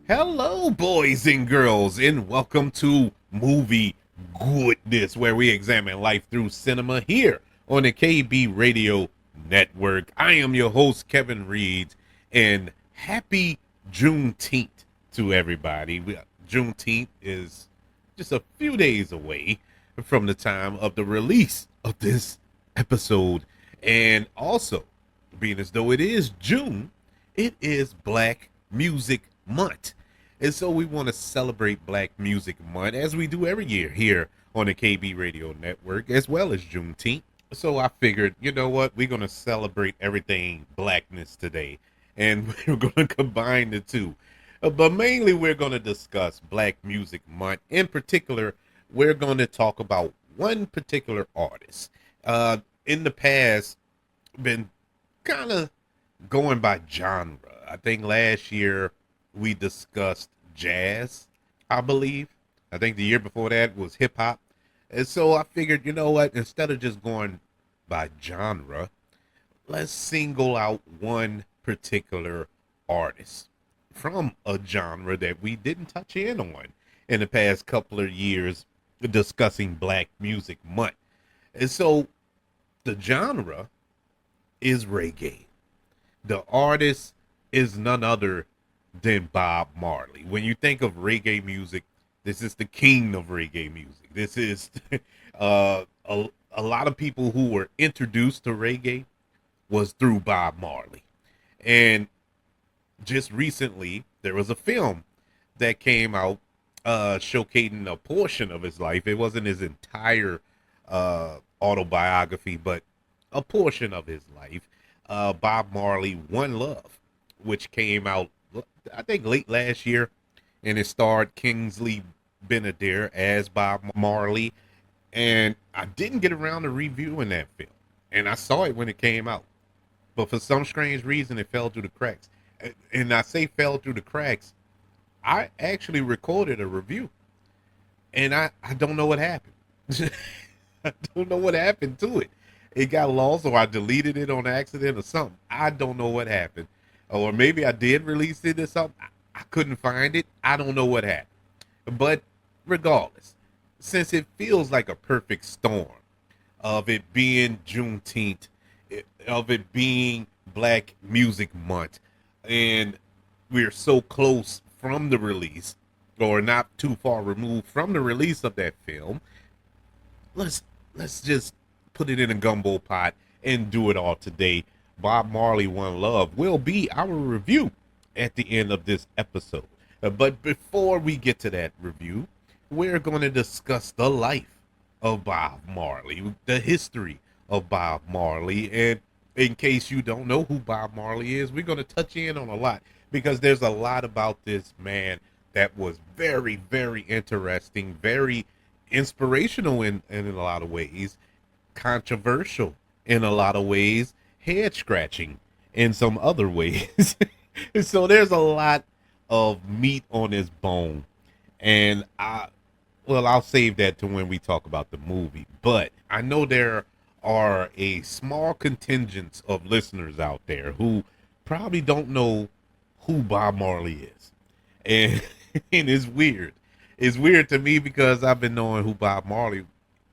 Hello, boys and girls, and welcome to Movie Goodness, where we examine life through cinema here on the KB Radio Network. I am your host, Kevin Reed, and happy Juneteenth to everybody. Juneteenth is just a few days away from the time of the release of this episode, and also, being as though it is June, it is Black Music Month. And so we want to celebrate Black Music Month as we do every year here on the KB Radio Network, as well as Juneteenth. So I figured, you know what, we're going to celebrate everything blackness today, and we're going to combine the two. But mainly, we're going to discuss Black Music Month. In particular, we're going to talk about one particular artist. In the past, been kind of going by genre. I think last year we discussed jazz, I believe. I think the year before that was hip hop. And so I figured, you know what, instead of just going by genre, let's single out one particular artist from a genre that we didn't touch in the past couple of years discussing Black Music Month. And so the genre is reggae. The artist is none other than Bob Marley. When you think of reggae music, this is the king of reggae music. This is a lot of people who were introduced to reggae was through Bob Marley. And just recently, there was a film that came out showcasing a portion of his life. It wasn't his entire autobiography, but a portion of his life. Bob Marley, One Love, which came out, I think, late last year, and it starred Kingsley Benadir as Bob Marley. And I didn't get around to reviewing that film, and I saw it when it came out, but for some strange reason, it fell through the cracks. And I say fell through the cracks. I actually recorded a review, and I don't know what happened. I don't know what happened to it. It got lost, or I deleted it on accident or something. I don't know what happened. Or maybe I did release it or something. I couldn't find it. I don't know what happened. But regardless, since it feels like a perfect storm of it being Juneteenth, of it being Black Music Month, and we're so close from the release, or not too far removed from the release of that film, let's just put it in a gumbo pot and do it all today. Bob Marley, One Love will be our review at the end of this episode. But before we get to that review, we're going to discuss the life of Bob Marley, the history of Bob Marley. And in case you don't know who Bob Marley is, we're going to touch in on a lot, because there's a lot about this man that was very, very interesting, very inspirational in a lot of ways, controversial in a lot of ways, head scratching in some other ways. So there's a lot of meat on his bone, and I'll save that to when we talk about the movie. But I know there are a small contingent of listeners out there who probably don't know who Bob Marley is, and and it's weird. It's weird to me because I've been knowing who Bob Marley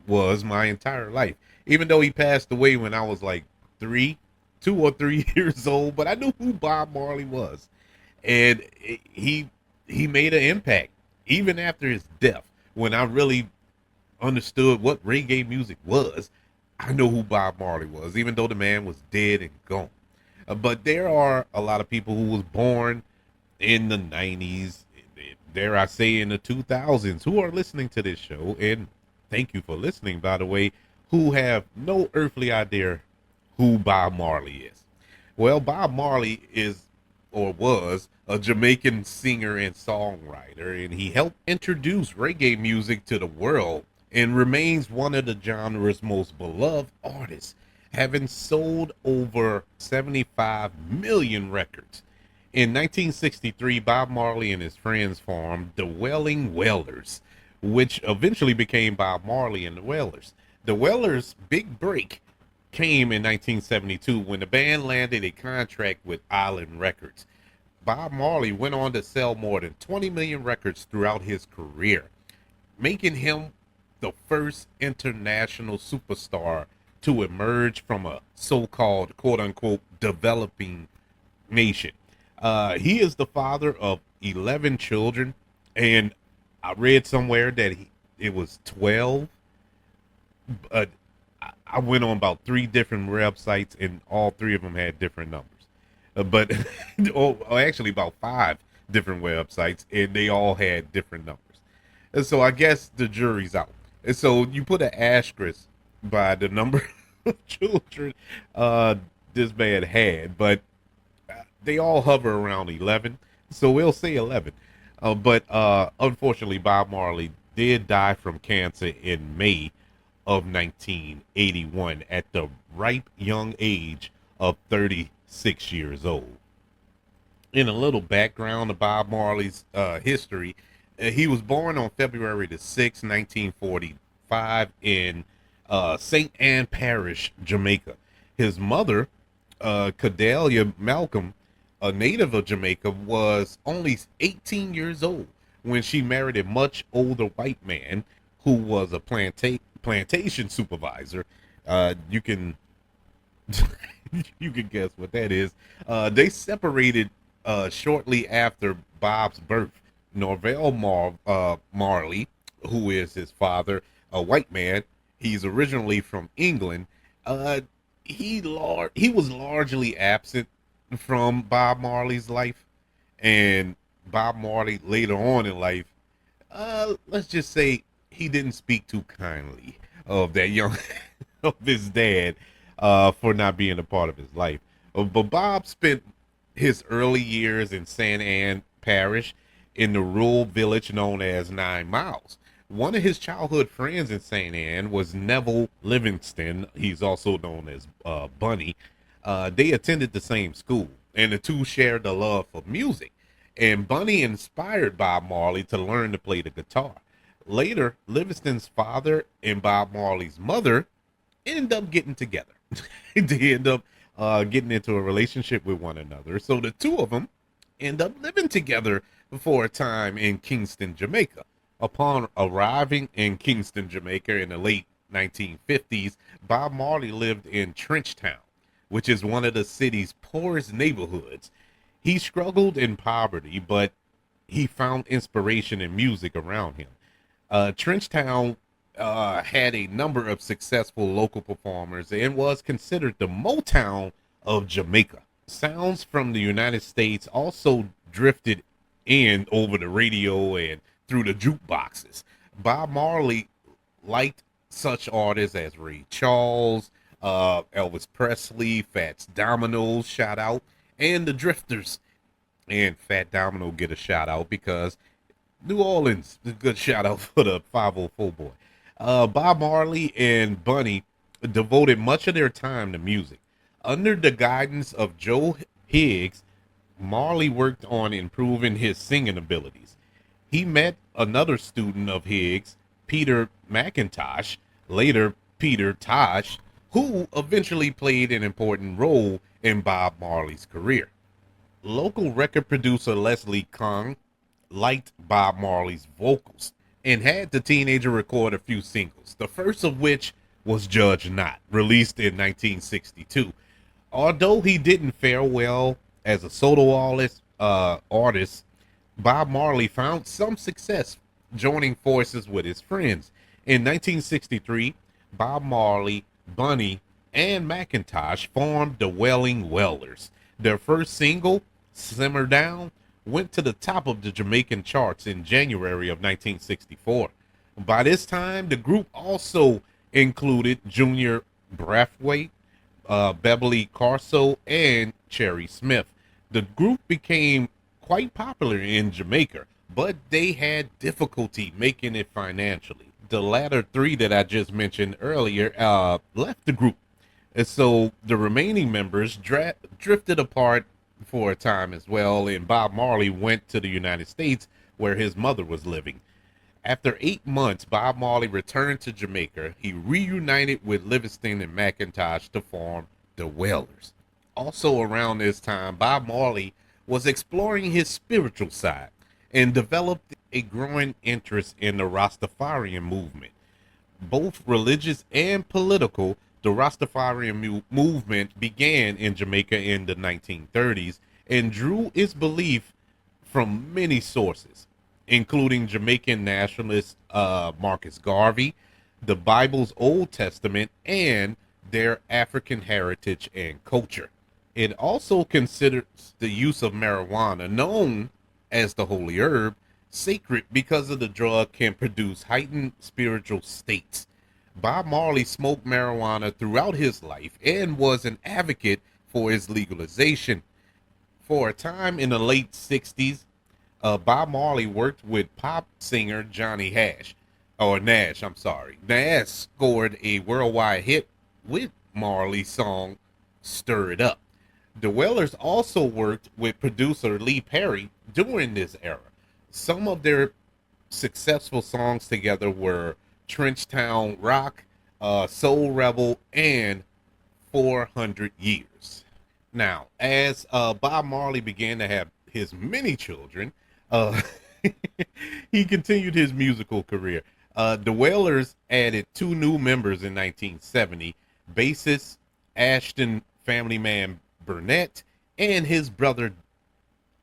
was my entire life, even though he passed away when I was like 2 or 3 years old. But I knew who Bob Marley was, and he made an impact even after his death. When I really understood what reggae music was, I know who Bob Marley was, even though the man was dead and gone. But there are a lot of people who was born in the 90s, dare I say in the 2000s, who are listening to this show, and thank you for listening, by the way, who have no earthly idea who Bob Marley is. Well, Bob Marley is, or was, a Jamaican singer and songwriter, and he helped introduce reggae music to the world and remains one of the genre's most beloved artists, having sold over 75 million records. In 1963, Bob Marley and his friends formed the Wailing Wailers, which eventually became Bob Marley and the Wailers. The Wailers' big break came in 1972 when the band landed a contract with Island Records. Bob Marley went on to sell more than 20 million records throughout his career, making him the first international superstar to emerge from a so-called quote-unquote developing nation. He is the father of 11 children, and I read somewhere that it was 12. But I went on about three different websites, and all three of them had different numbers. But or actually about five different websites, and they all had different numbers. And so I guess the jury's out. And so you put an asterisk by the number of children this man had, but they all hover around 11. So we'll say 11. But unfortunately, Bob Marley did die from cancer in May of 1981 at the ripe young age of 36 years old. In a little background of Bob Marley's history, he was born on February the 6th, 1945 in St. Ann Parish, Jamaica. His mother, Cordelia Malcolm, a native of Jamaica, was only 18 years old when she married a much older white man who was a plantation supervisor. You can you can guess what that is. They separated shortly after Bob's birth. Norvell Marley, who is his father, a white man, he's originally from England. He was largely absent from Bob Marley's life, and Bob Marley later on in life, let's just say he didn't speak too kindly of that young of his dad for not being a part of his life. But Bob spent his early years in St. Ann Parish in the rural village known as 9 Miles. One of his childhood friends in St. Ann was Neville Livingston. He's also known as Bunny. They attended the same school, and the two shared the love for music. And Bunny inspired Bob Marley to learn to play the guitar. Later, Livingston's father and Bob Marley's mother ended up getting together. They end up getting into a relationship with one another. So the two of them end up living together for a time in Kingston, Jamaica. Upon arriving in Kingston, Jamaica in the late 1950s, Bob Marley lived in Trenchtown, which is one of the city's poorest neighborhoods. He struggled in poverty, but he found inspiration in music around him. Trenchtown had a number of successful local performers and was considered the Motown of Jamaica. Sounds from the United States also drifted in over the radio and through the jukeboxes. Bob Marley liked such artists as Ray Charles, Elvis Presley, Fats Domino, shout out, and the Drifters. And Fat Domino get a shout out because New Orleans, a good shout out for the 504 boy. Bob Marley and Bunny devoted much of their time to music. Under the guidance of Joe Higgs, Marley worked on improving his singing abilities. He met another student of Higgs, Peter McIntosh, later Peter Tosh, who eventually played an important role in Bob Marley's career. Local record producer Leslie Kong liked Bob Marley's vocals and had the teenager record a few singles, the first of which was Judge Not, released in 1962. Although he didn't fare well as a solo artist, Bob Marley found some success joining forces with his friends. In 1963, Bob Marley, Bunny, and McIntosh formed the Welling Wellers. Their first single, Simmer Down, went to the top of the Jamaican charts in January of 1964. By this time, the group also included Junior Brathwaite, Beverly Carso, and Cherry Smith. The group became quite popular in Jamaica, but they had difficulty making it financially. The latter three that I just mentioned earlier left the group, and so the remaining members drifted apart for a time as well, and Bob Marley went to the United States where his mother was living. After 8 months, Bob Marley returned to Jamaica. He reunited with Livingston and McIntosh to form the Wailers. Also around this time, Bob Marley was exploring his spiritual side and developed a growing interest in the Rastafarian movement. Both religious and political, the Rastafarian movement began in Jamaica in the 1930s and drew its belief from many sources, including Jamaican nationalist Marcus Garvey, the Bible's Old Testament, and their African heritage and culture. It also considers the use of marijuana, known as the holy herb, sacred because of the drug can produce heightened spiritual states. Bob Marley smoked marijuana throughout his life and was an advocate for its legalization. For a time in the late 60s, Bob Marley worked with pop singer Johnny Nash, I'm sorry. Nash scored a worldwide hit with Marley's song Stir It Up. The Wailers also worked with producer Lee Perry during this era. Some of their successful songs together were Trenchtown Rock, Soul Rebel, and 400 Years. Now, as Bob Marley began to have his many children, uh, he continued his musical career. The Wailers added two new members in 1970, bassist Ashton Family Man Burnett and his brother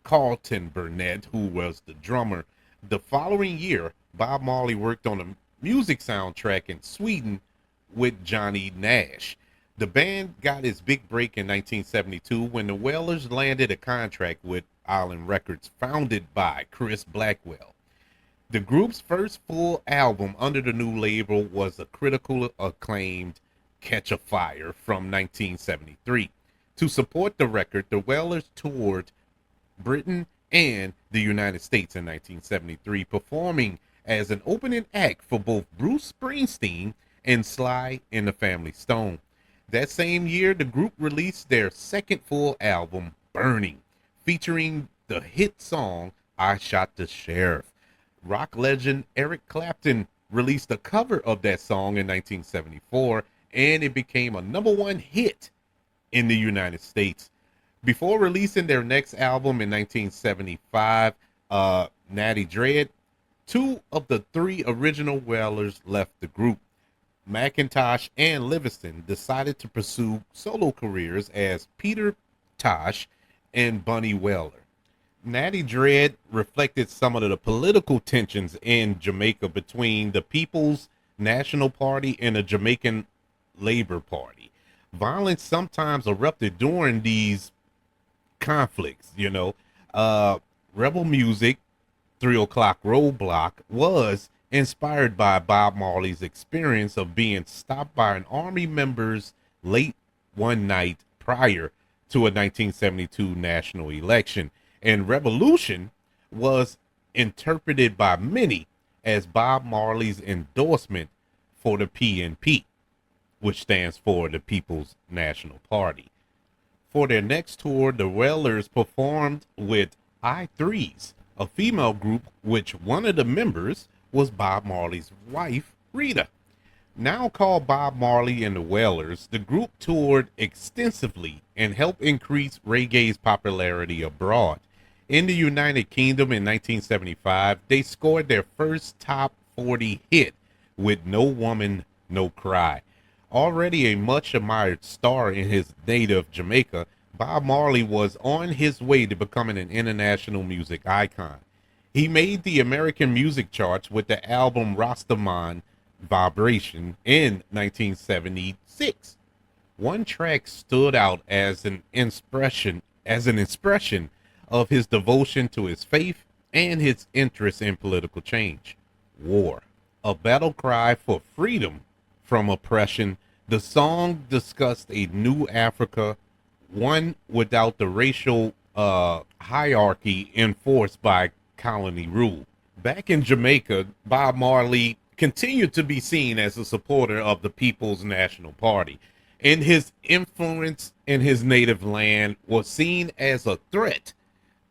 Carlton Burnett, who was the drummer. The following year, Bob Marley worked on a music soundtrack in Sweden with Johnny Nash. The band got its big break in 1972 when the Wailers landed a contract with Island Records, founded by Chris Blackwell. The group's first full album under the new label was a critically acclaimed Catch a Fire from 1973. To support the record, the Wailers toured Britain and the United States in 1973, performing as an opening act for both Bruce Springsteen and Sly and the Family Stone. That same year, the group released their second full album, Burning, featuring the hit song I Shot the Sheriff. Rock legend Eric Clapton released a cover of that song in 1974, and it became a #1 hit in the United States. Before releasing their next album in 1975, Natty Dread, two of the three original Wailers left the group. McIntosh and Livingston decided to pursue solo careers as Peter Tosh and Bunny Wailer. Natty Dread reflected some of the political tensions in Jamaica between the People's National Party and the Jamaican Labor Party. Violence sometimes erupted during these conflicts, Rebel Music, 3 O'Clock Roadblock, was inspired by Bob Marley's experience of being stopped by an army members late one night prior to a 1972 national election. And Revolution was interpreted by many as Bob Marley's endorsement for the PNP, which stands for the People's National Party. For their next tour, the Wailers performed with I-Threes, a female group which one of the members was Bob Marley's wife, Rita. Now called Bob Marley and the Wailers, the group toured extensively and helped increase reggae's popularity abroad. In the United Kingdom in 1975, they scored their first top 40 hit with No Woman, No Cry. Already a much admired star in his native Jamaica, Bob Marley was on his way to becoming an international music icon. He made the American music charts with the album Rastaman Vibration in 1976. One track stood out as an expression of his devotion to his faith and his interest in political change. War, a battle cry for freedom from oppression. The song discussed a new Africa, one without the racial hierarchy enforced by colony rule. Back in Jamaica, Bob Marley continued to be seen as a supporter of the People's National Party, and his influence in his native land was seen as a threat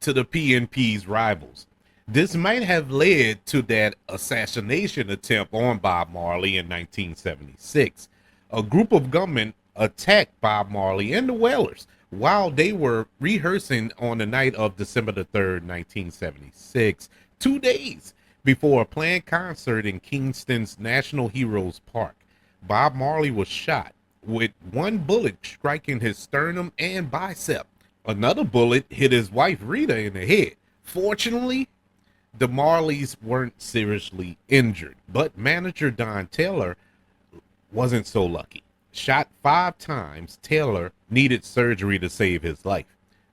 to the PNP's rivals. This might have led to that assassination attempt on Bob Marley in 1976. A group of gunmen attacked Bob Marley and the Wailers While they were rehearsing on the night of December the 3rd, 1976, 2 days before a planned concert in Kingston's National Heroes Park, Bob Marley was shot with one bullet striking his sternum and bicep. Another bullet hit his wife Rita in the head. Fortunately, the Marleys weren't seriously injured, but manager Don Taylor wasn't so lucky. Shot 5 times, Taylor needed surgery to save his life.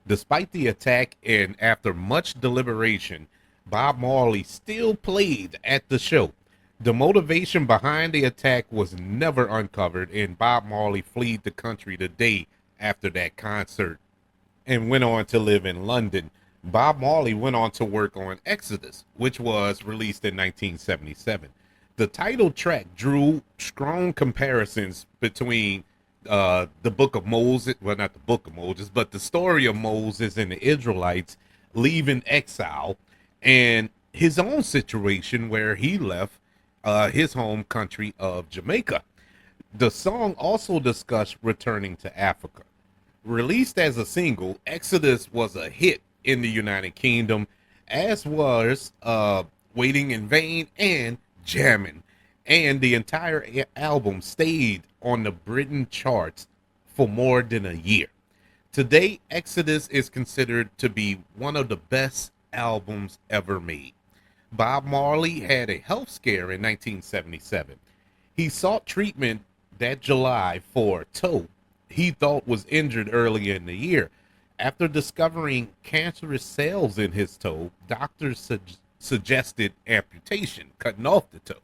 Despite the attack and after much deliberation, Bob Marley still played at the show. The motivation behind the attack was never uncovered, and Bob Marley fled the country the day after that concert and went on to live in London. Bob Marley went on to work on Exodus, which was released in 1977. The title track drew strong comparisons between the book of Moses, well, not the book of Moses, but the story of Moses and the Israelites leaving exile, and his own situation where he left his home country of Jamaica. The song also discussed returning to Africa. Released as a single, Exodus was a hit in the United Kingdom, as was Waiting in Vain and Jammin'. And the entire album stayed on the Britain charts for more than a year. Today, Exodus is considered to be one of the best albums ever made. Bob Marley had a health scare in 1977. He sought treatment that July for a toe he thought was injured earlier in the year. After discovering cancerous cells in his toe, doctors suggested amputation, cutting off the toe.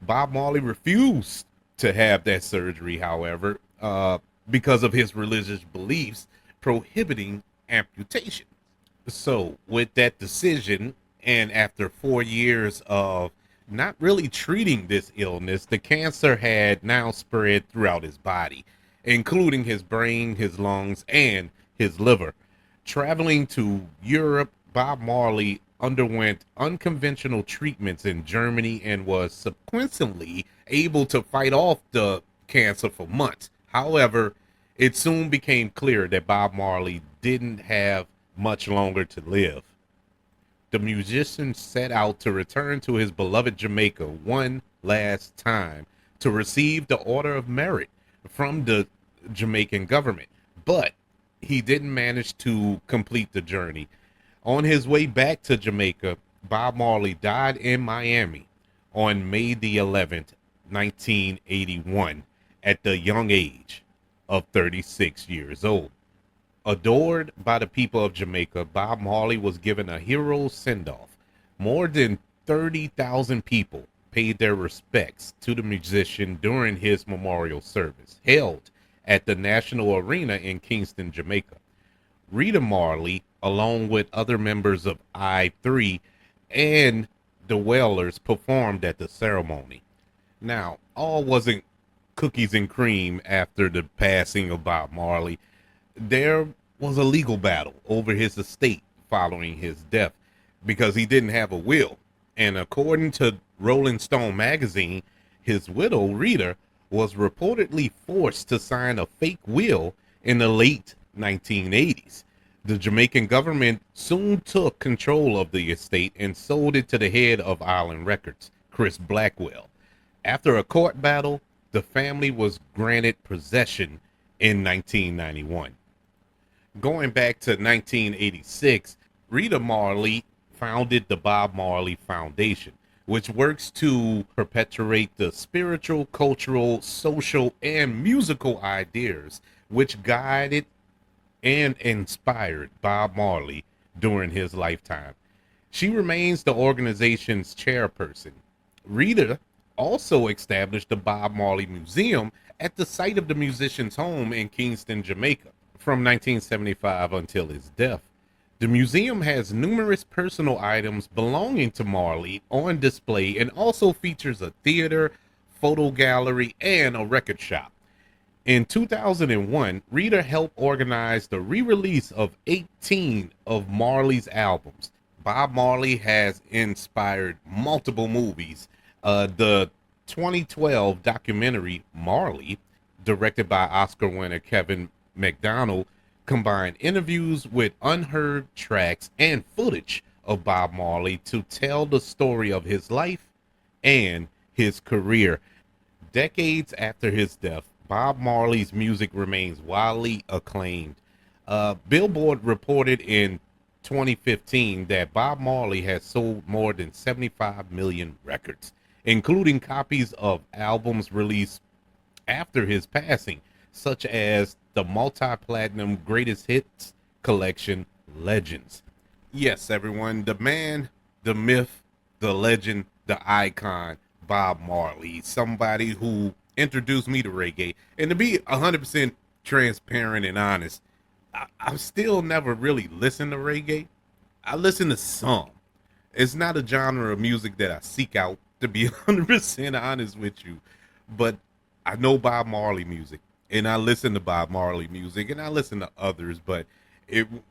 Bob Marley refused to have that surgery, however, because of his religious beliefs prohibiting amputation. So, with that decision, and after 4 years of not really treating this illness, the cancer had now spread throughout his body, including his brain, his lungs, and his liver. Traveling to Europe, Bob Marley underwent unconventional treatments in Germany and was subsequently able to fight off the cancer for months. However, it soon became clear that Bob Marley didn't have much longer to live. The musician set out to return to his beloved Jamaica one last time to receive the Order of Merit from the Jamaican government, but he didn't manage to complete the journey. On his way back to Jamaica, Bob Marley died in Miami on May the 11th, 1981, at the young age of 36 years old. Adored by the people of Jamaica, Bob Marley was given a hero send-off. More than 30,000 people paid their respects to the musician during his memorial service, held at the National Arena in Kingston, Jamaica. Rita Marley, along with other members of I3 and the Wailers, performed at the ceremony. Now, all wasn't cookies and cream after the passing of Bob Marley. There was a legal battle over his estate following his death because he didn't have a will. And according to Rolling Stone magazine, his widow, Rita, was reportedly forced to sign a fake will in the late 1980s. The Jamaican government soon took control of the estate and sold it to the head of Island Records, Chris Blackwell. After a court battle, the family was granted possession in 1991. Going back to 1986, Rita Marley founded the Bob Marley Foundation, which works to perpetuate the spiritual, cultural, social, and musical ideas which guided and inspired Bob Marley during his lifetime. She remains the organization's chairperson. Rita also established the Bob Marley Museum at the site of the musician's home in Kingston, Jamaica, from 1975 until his death. The museum has numerous personal items belonging to Marley on display and also features a theater, photo gallery, and a record shop. In 2001, Rita helped organize the re-release of 18 of Marley's albums. Bob Marley has inspired multiple movies. The 2012 documentary Marley, directed by Oscar winner Kevin McDonald, combined interviews with unheard tracks and footage of Bob Marley to tell the story of his life and his career. Decades after his death, Bob Marley's music remains widely acclaimed. Billboard reported in 2015 that Bob Marley has sold more than 75 million records, including copies of albums released after his passing, such as the multi-platinum greatest hits collection Legends. Yes, everyone, the man, the myth, the legend, the icon, Bob Marley, somebody who introduced me to reggae. And to be 100% transparent and honest, I've still never really listened to reggae. I listen to some. It's not a genre of music that I seek out, to be 100% honest with you. But I know Bob Marley music, and I listen to Bob Marley music, and I listen to others. But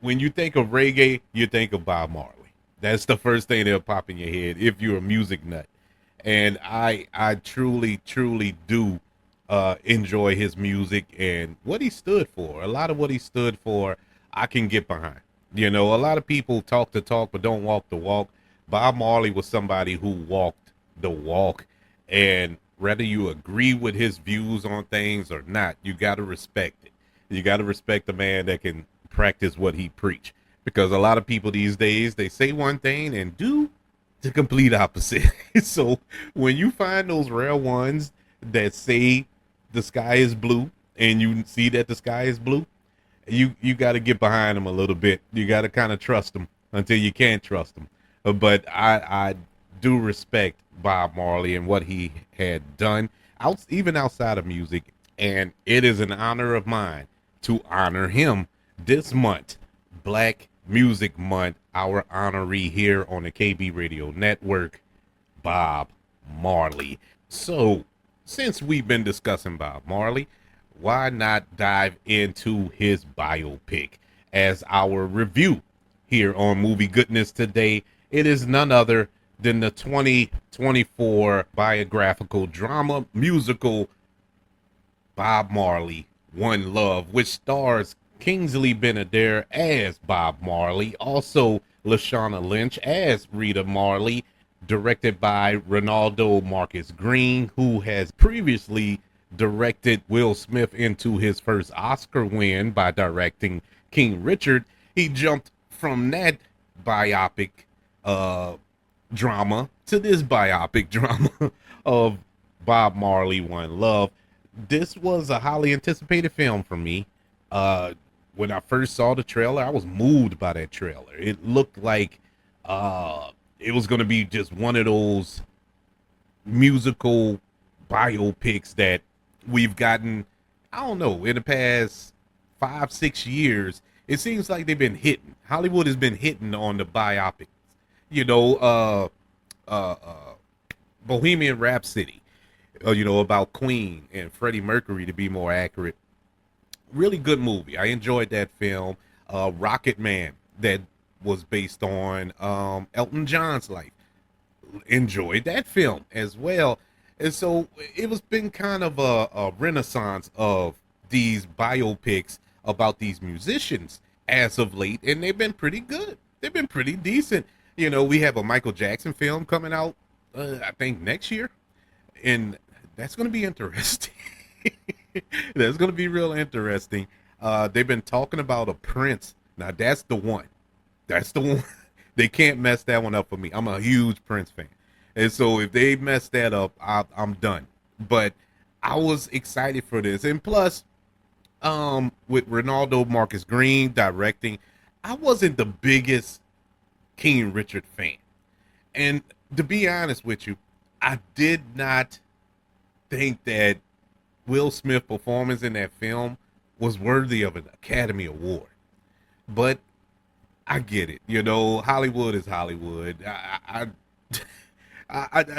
when you think of reggae, you think of Bob Marley. That's the first thing that'll pop in your head if you're a music nut. And I truly, truly do enjoy his music and what he stood for. A lot of what he stood for, I can get behind. You know, a lot of people talk the talk but don't walk the walk. Bob Marley was somebody who walked the walk, and whether you agree with his views on things or not, you got to respect it. You got to respect the man that can practice what he preach, because a lot of people these days, they say one thing and do the complete opposite. So when you find those rare ones that say the sky is blue and you see that the sky is blue, you got to get behind them a little bit. You got to kind of trust them until you can't trust them. But I do respect Bob Marley and what he had done even outside of music, and it is an honor of mine to honor him this month, Black Music Month. Our honoree here on the KB Radio Network, Bob Marley. So, since we've been discussing Bob Marley, why not dive into his biopic as our review here on Movie Goodness today? It is none other than the 2024 biographical drama musical Bob Marley, One Love, which stars Kingsley Ben-Adir as Bob Marley, also Lashana Lynch as Rita Marley, directed by Ronaldo Marcus Green, who has previously directed Will Smith into his first Oscar win by directing King Richard. He jumped from that biopic drama to this biopic drama of Bob Marley, One Love. This was a highly anticipated film for me. When I first saw the trailer, I was moved by that trailer. It looked like it was going to be just one of those musical biopics that we've gotten, I don't know, in the past 5-6 years. It seems like they've been hitting. Hollywood has been hitting on the biopics. You know, Bohemian Rhapsody, about Queen and Freddie Mercury, to be more accurate. Really good movie. I enjoyed that film. Rocket Man, that was based on Elton John's life. Enjoyed that film as well. And so it was been kind of a renaissance of these biopics about these musicians as of late, and they've been pretty good. They've been pretty decent. You know, we have a Michael Jackson film coming out, I think next year, and that's going to be interesting. That's going to be real interesting. They've been talking about a Prince. Now, that's the one. That's the one. They can't mess that one up for me. I'm a huge Prince fan. And so if they mess that up, I'm done. But I was excited for this. And plus, with Ronaldo Marcus Green directing, I wasn't the biggest King Richard fan. And to be honest with you, I did not think that Will Smith's performance in that film was worthy of an Academy Award. But I get it. You know, Hollywood is Hollywood. I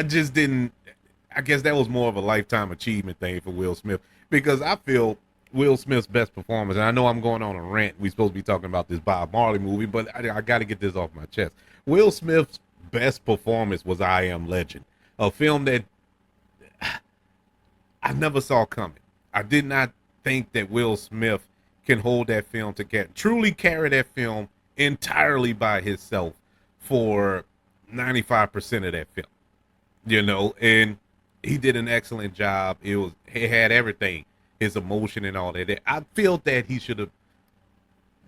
just didn't. I guess that was more of a lifetime achievement thing for Will Smith, because I feel Will Smith's best performance, and I know I'm going on a rant. We're supposed to be talking about this Bob Marley movie, but I got to get this off my chest. Will Smith's best performance was I Am Legend, a film that I never saw coming. I did not think that Will Smith can hold that film together, truly carry that film entirely by himself for 95% of that film, and he did an excellent job. He had everything, his emotion and all that. I feel that he should have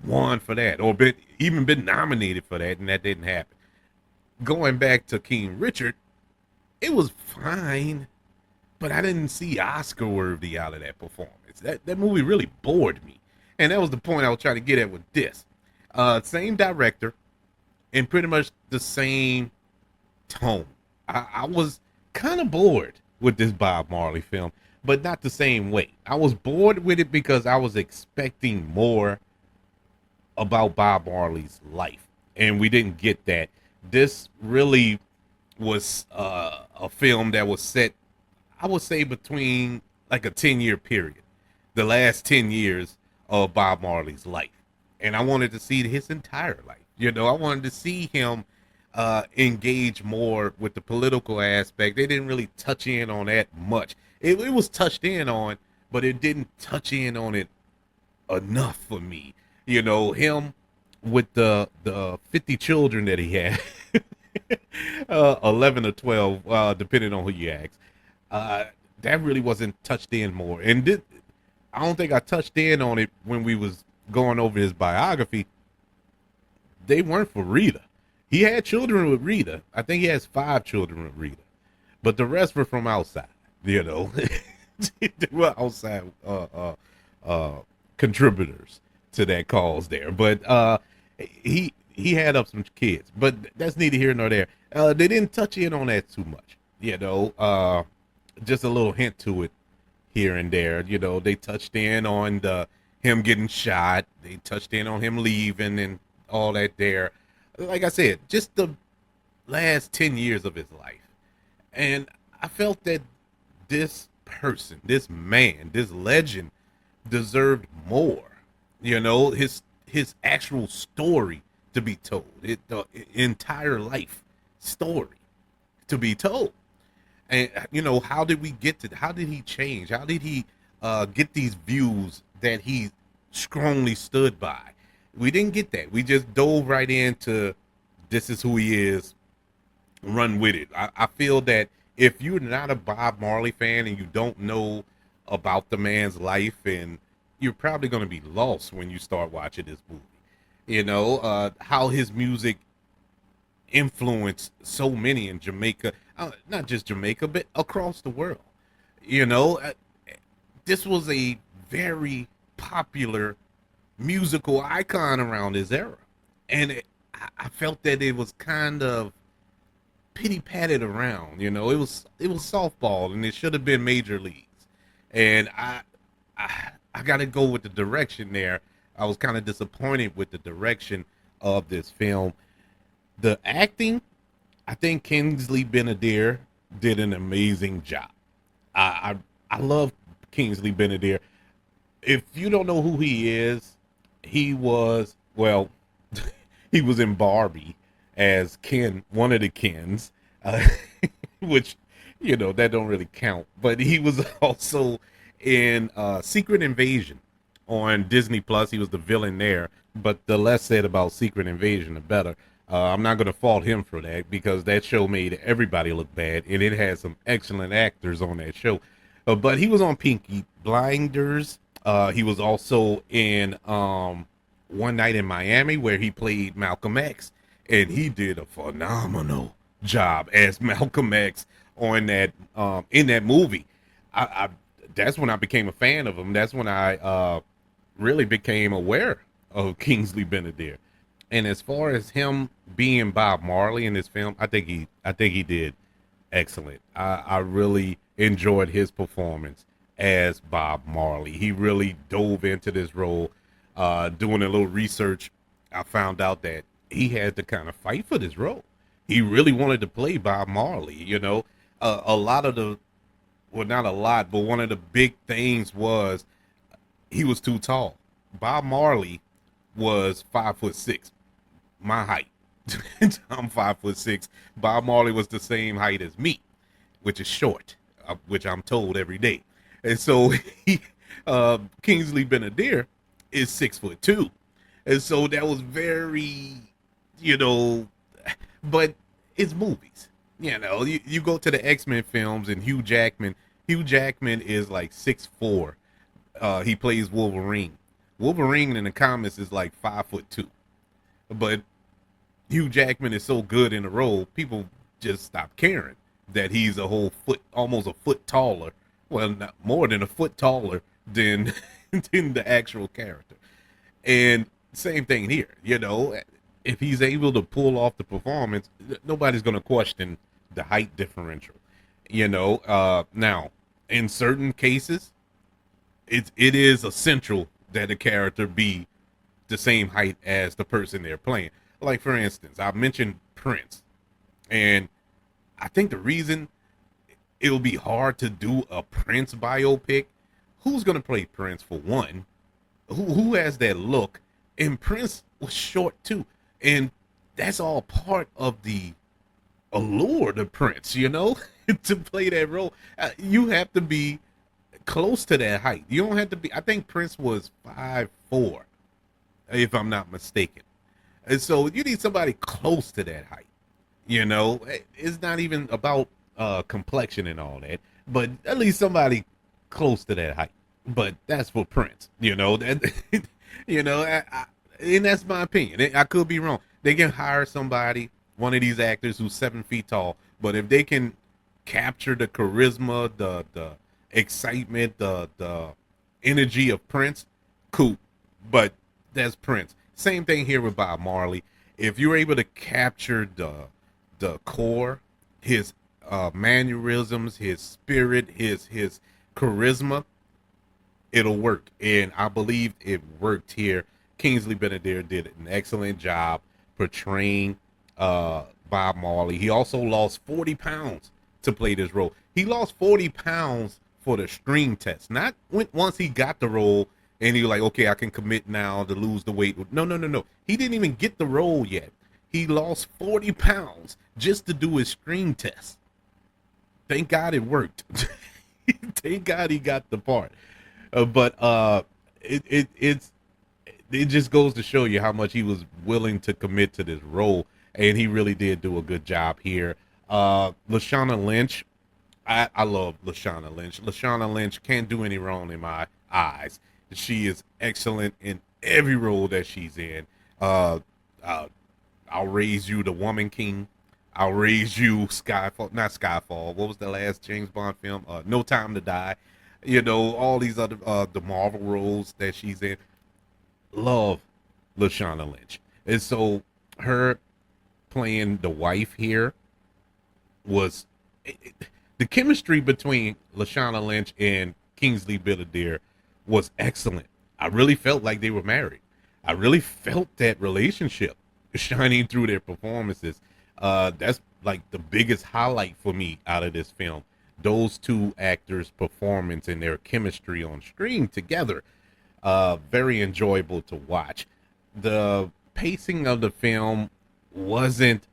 won for that, or been nominated for that, and that didn't happen. Going back to King Richard, it was fine, but I didn't see Oscar worthy out of that performance. That movie really bored me, and that was the point I was trying to get at with this. Same director, and pretty much the same tone. I was kind of bored with this Bob Marley film, but not the same way. I was bored with it because I was expecting more about Bob Marley's life, and we didn't get that. This really was a film that was set, I would say, between like a 10-year period, the last 10 years of Bob Marley's life. And I wanted to see his entire life. I wanted to see him engage more with the political aspect. They didn't really touch in on that much. It was touched in on, but it didn't touch in on it enough for me. Him with the 50 children that he had, 11 or 12, depending on who you ask. That really wasn't touched in more. And I don't think I touched in on it when we was going over his biography. They weren't for Rita. He had children with Rita. I think he has 5 children with Rita, but the rest were from outside. They were outside contributors to that cause there. But he had up some kids, but that's neither here nor there. They didn't touch in on that too much. Just a little hint to it here and there. They touched in on him getting shot. They touched in on him leaving and all that there. Like I said, just the last 10 years of his life. And I felt that this person, this man, this legend deserved more. His actual story to be told. The entire life story to be told. And how did we get to? How did he change? How did he get these views that he strongly stood by? We didn't get that. We just dove right into this is who he is. Run with it. I feel that if you're not a Bob Marley fan and you don't know about the man's life, and you're probably going to be lost when you start watching this movie. How his music influenced so many in Jamaica, not just Jamaica, but across the world. This was a very popular musical icon around his era, and I felt that it was kind of pity patted around. It was softball, and it should have been major leagues. And I got to go with the direction there. I was kind of disappointed with the direction of this film. The acting, I think Kingsley Benadir did an amazing job. I love Kingsley Benadir. If you don't know who he is, he was he was in Barbie as Ken, one of the Kens, which that don't really count. But he was also in Secret Invasion on Disney Plus. He was the villain there. But the less said about Secret Invasion, the better. I'm not going to fault him for that, because that show made everybody look bad, and it had some excellent actors on that show. But he was on Pinky Blinders. He was also in One Night in Miami, where he played Malcolm X, and he did a phenomenal job as Malcolm X on that in that movie. That's when I became a fan of him. That's when I really became aware of Kingsley Benadir. And as far as him being Bob Marley in this film, I think he did excellent. I really enjoyed his performance as Bob Marley. He really dove into this role. Doing a little research, I found out that he had to kind of fight for this role. He really wanted to play Bob Marley. A lot of the, well, not a lot, but one of the big things was he was too tall. Bob Marley was 5'6", my height. I'm 5'6". Bob Marley was the same height as me, which is short, which I'm told every day. And so Kingsley Benadir is 6'2", and so that was very, you know, but it's movies. You go to the X-Men films and Hugh Jackman. Hugh Jackman is like 6'4". He plays Wolverine. Wolverine in the comics is like 5'2", but Hugh Jackman is so good in the role, people just stop caring that he's a whole foot, almost a foot taller. Well, not more than a foot taller than than the actual character. And same thing here. If he's able to pull off the performance, nobody's going to question the height differential. Now in certain cases, it is essential that a character be the same height as the person they're playing. Like for instance, I mentioned Prince, and I think the reason it'll be hard to do a Prince biopic, who's gonna play Prince for one? Who has that look? And Prince was short too, and that's all part of the allure of Prince. To play that role, you have to be close to that height. You don't have to be. I think Prince was 5'4", if I'm not mistaken. And so you need somebody close to that height. It's not even about complexion and all that, but at least somebody close to that height. But that's for Prince. That and that's my opinion. I could be wrong. They can hire somebody, one of these actors who's 7 feet tall, but if they can capture the charisma, the excitement, the energy of Prince, cool. But that's Prince. Same thing here with Bob Marley. If you're able to capture the core, his mannerisms, his spirit, his charisma, it'll work. And I believe it worked here. Kingsley Benadir did an excellent job portraying Bob Marley. He also lost 40 pounds to play this role. He lost 40 pounds for the screen test. Not once he got the role and he was like, okay, I can commit now to lose the weight. No. He didn't even get the role yet. He lost 40 pounds just to do his screen test. Thank God it worked. Thank God he got the part. But it just goes to show you how much he was willing to commit to this role, and he really did do a good job here. Lashana Lynch, I love Lashana Lynch. Lashana Lynch can't do any wrong in my eyes. She is excellent in every role that she's in. I'll Raise You, The Woman King. I'll Raise You, Skyfall, not Skyfall. What was the last James Bond film? No Time to Die. All these other the Marvel roles that she's in. Love Lashana Lynch. And so her playing the wife here was the chemistry between Lashana Lynch and Kingsley Benadir was excellent. I really felt like they were married. I really felt that relationship shining through their performances. That's like the biggest highlight for me out of this film. Those two actors' performance and their chemistry on screen together. Very enjoyable to watch. The pacing of the film wasn't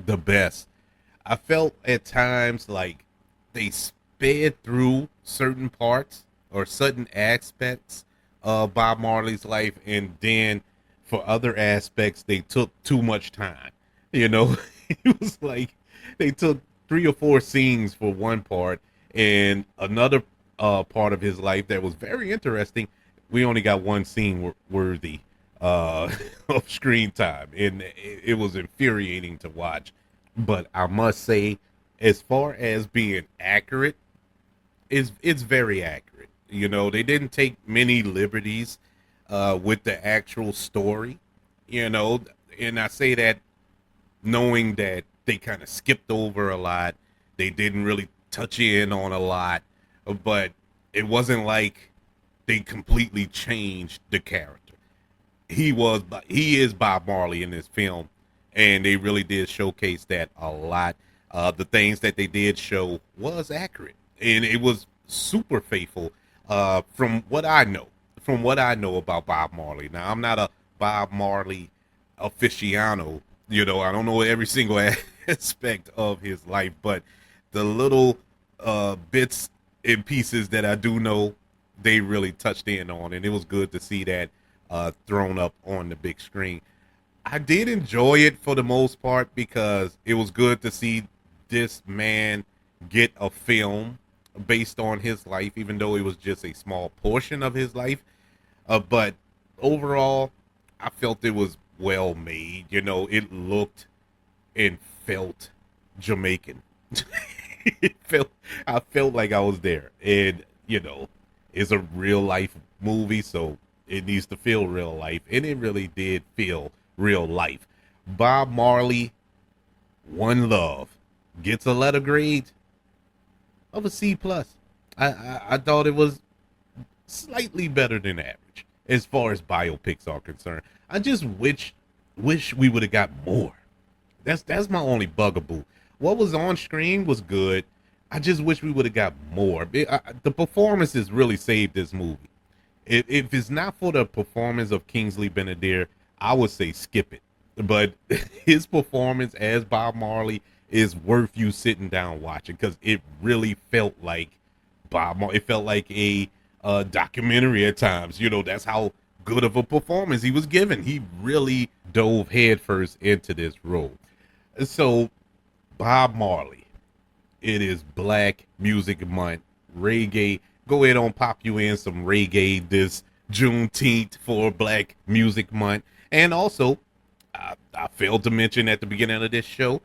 the best. I felt at times like they sped through certain parts or certain aspects of Bob Marley's life, and then for other aspects they took too much time. It was like they took 3 or 4 scenes for one part, and another part of his life that was very interesting, we only got one scene worthy of screen time, and it was infuriating to watch. But I must say, as far as being accurate, it's very accurate. They didn't take many liberties with the actual story. And I say that knowing that they kind of skipped over a lot. They didn't really touch in on a lot, but it wasn't like they completely changed the character. He is Bob Marley in this film, and they really did showcase that a lot. The things that they did show was accurate, and it was super faithful. From what I know about Bob Marley. Now, I'm not a Bob Marley aficionado. I don't know every single aspect of his life, but the little bits and pieces that I do know, they really touched in on, and it was good to see that thrown up on the big screen. I did enjoy it for the most part because it was good to see this man get a film based on his life, even though it was just a small portion of his life. But overall, I felt it was well made. You know, it looked and felt Jamaican. it felt I felt like I was there, and you know, it's a real life movie, so it needs to feel real life, and it really did feel real life. Bob Marley, One Love, gets a letter grade of a C plus. I thought it was slightly better than average as far as biopics are concerned. I just wish we would have got more. That's my only bugaboo. What was on screen was good. I just wish we would have got more. The performances really saved this movie. If it's not for the performance of Kingsley Benadir, I would say skip it. But his performance as Bob Marley is worth you sitting down watching because it really felt like Bob Marley. It felt like a documentary at times. You know, that's how good of a performance he was given. He really dove headfirst into this role. So, Bob Marley, it is Black Music Month, reggae. Go ahead and pop you in some reggae this Juneteenth for Black Music Month. And also, I failed to mention at the beginning of this show,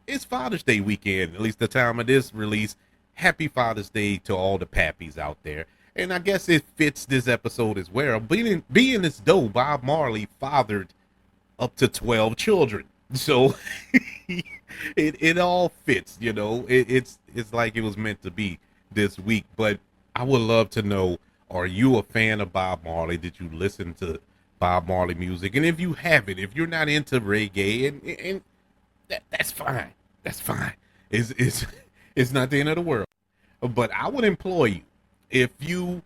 it's Father's Day weekend, at least the time of this release. Happy Father's Day to all the pappies out there. And I guess it fits this episode as well. Being as though Bob Marley fathered up to 12 children. So it all fits, you know. It's like it was meant to be this week. But I would love to know, are you a fan of Bob Marley? Did you listen to Bob Marley music? And if you haven't, if you're not into reggae, and that's fine. That's fine. It's not the end of the world. But I would implore you, if you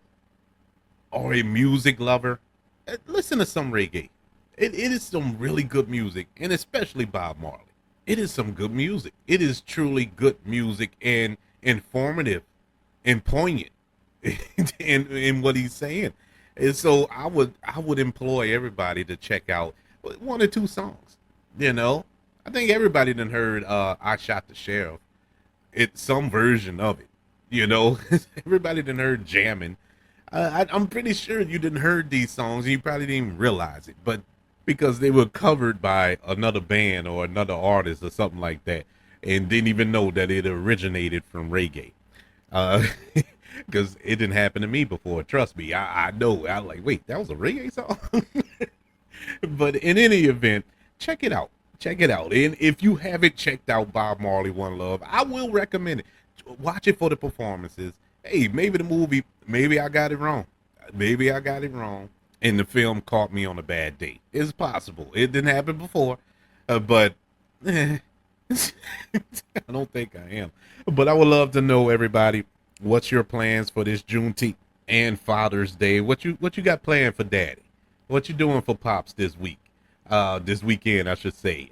are a music lover, listen to some reggae. It is some really good music, and especially Bob Marley. It is some good music. It is truly good music and informative and poignant in what he's saying. And so I would employ everybody to check out one or two songs. You know, I think everybody done heard "I Shot the Sheriff." It's some version of it. You know, everybody done heard "Jammin'." I'm pretty sure you didn't heard these songs and you probably didn't even realize it, but because they were covered by another band or another artist or something like that, and didn't even know that it originated from reggae. Because it didn't happen to me before. Trust me, I know. I'm like, wait, that was a reggae song? But in any event, check it out. Check it out. And if you haven't checked out Bob Marley, One Love, I will recommend it. Watch it for the performances. Hey, maybe the movie, maybe I got it wrong. Maybe I got it wrong. And the film caught me on a bad day. It's possible. It didn't happen before. But I don't think I am. But I would love to know, everybody, what's your plans for this Juneteenth and Father's Day? What you got planned for Daddy? What you doing for Pops this week? This weekend, I should say.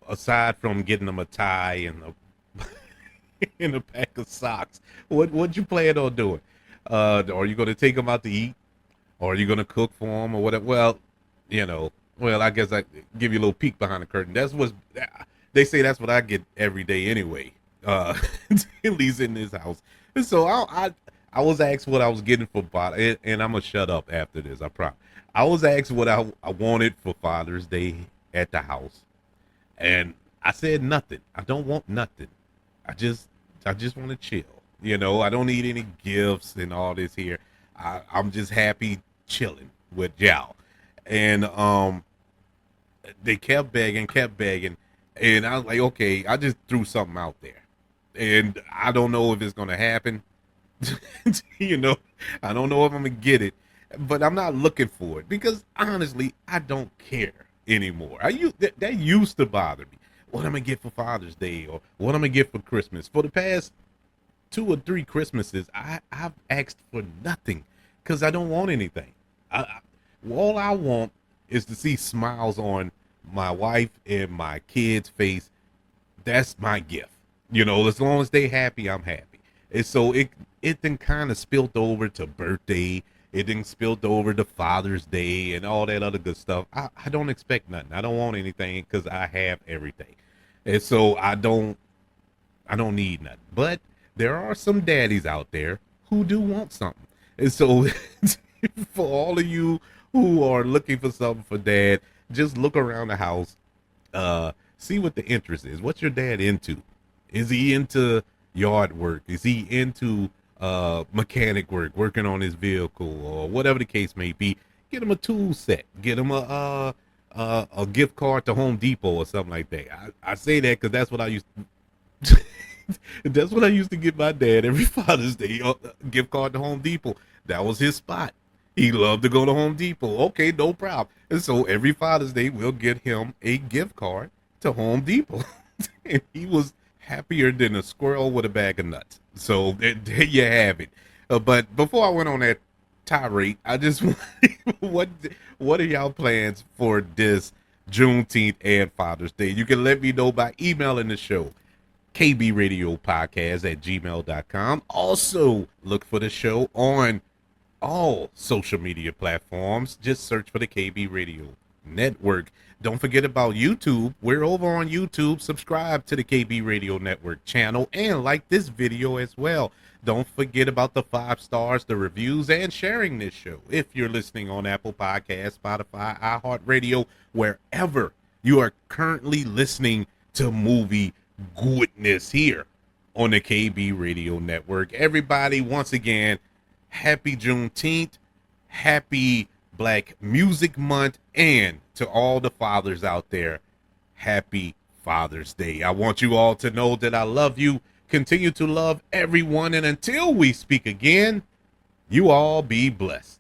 Aside from getting them a tie and and a pack of socks, what you plan on doing? Are you going to take them out to eat? Or are you going to cook for them or whatever? Well, you know, I guess I give you a little peek behind the curtain. That's what they say. That's what I get every day anyway. At least in this house. And so I was asked what I was getting for Father, and I'm gonna shut up after this. I promise. I was asked what I wanted for Father's Day at the house, and I said nothing. I don't want nothing. I just want to chill. You know, I don't need any gifts and all this here. I'm just happy chilling with y'all. And they kept begging, and I was like, okay, I just threw something out there, and I don't know if it's gonna happen. You know, I don't know if I'm gonna get it, but I'm not looking for it because honestly, I don't care anymore. That used to bother me. What I'm gonna get for Father's Day or what I'm gonna get for Christmas. For the past 2 or 3 Christmases, I've asked for nothing because I don't want anything. All I want is to see smiles on my wife and my kids' face. That's my gift. You know, as long as they happy, I'm happy. And so it then kind of spilled over to birthday it didn't spilled over to Father's Day and all that other good stuff. I don't expect nothing. I don't want anything because I have everything. And so I don't need nothing. But there are some daddies out there who do want something. And so for all of you who are looking for something for dad, just look around the house, see what the interest is. What's your dad into? Is he into yard work? Is he into mechanic work, working on his vehicle, or whatever the case may be? Get him a tool set. Get him a gift card to Home Depot or something like that. I say that because that's what I used to, that's what I used to get my dad every Father's Day, a gift card to Home Depot. That was his spot. He loved to go to Home Depot. Okay, no problem. And so every Father's Day, we'll get him a gift card to Home Depot. And he was happier than a squirrel with a bag of nuts. So there you have it. But before I went on that tirade, I just what are y'all plans for this Juneteenth and Father's Day? You can let me know by emailing the show, kbradiopodcast@gmail.com. Also, look for the show on all social media platforms. Just search for the KB Radio Network. Don't forget about YouTube. We're over on YouTube. Subscribe to the KB Radio Network channel and like this video as well. Don't forget about the 5 stars, the reviews, and sharing this show. If you're listening on Apple Podcasts, Spotify, iHeartRadio, wherever you are currently listening to movie goodness here on the KB Radio Network. Everybody, once again, happy Juneteenth, happy Black Music Month, and to all the fathers out there, happy Father's Day. I want you all to know that I love you, continue to love everyone, and until we speak again, you all be blessed.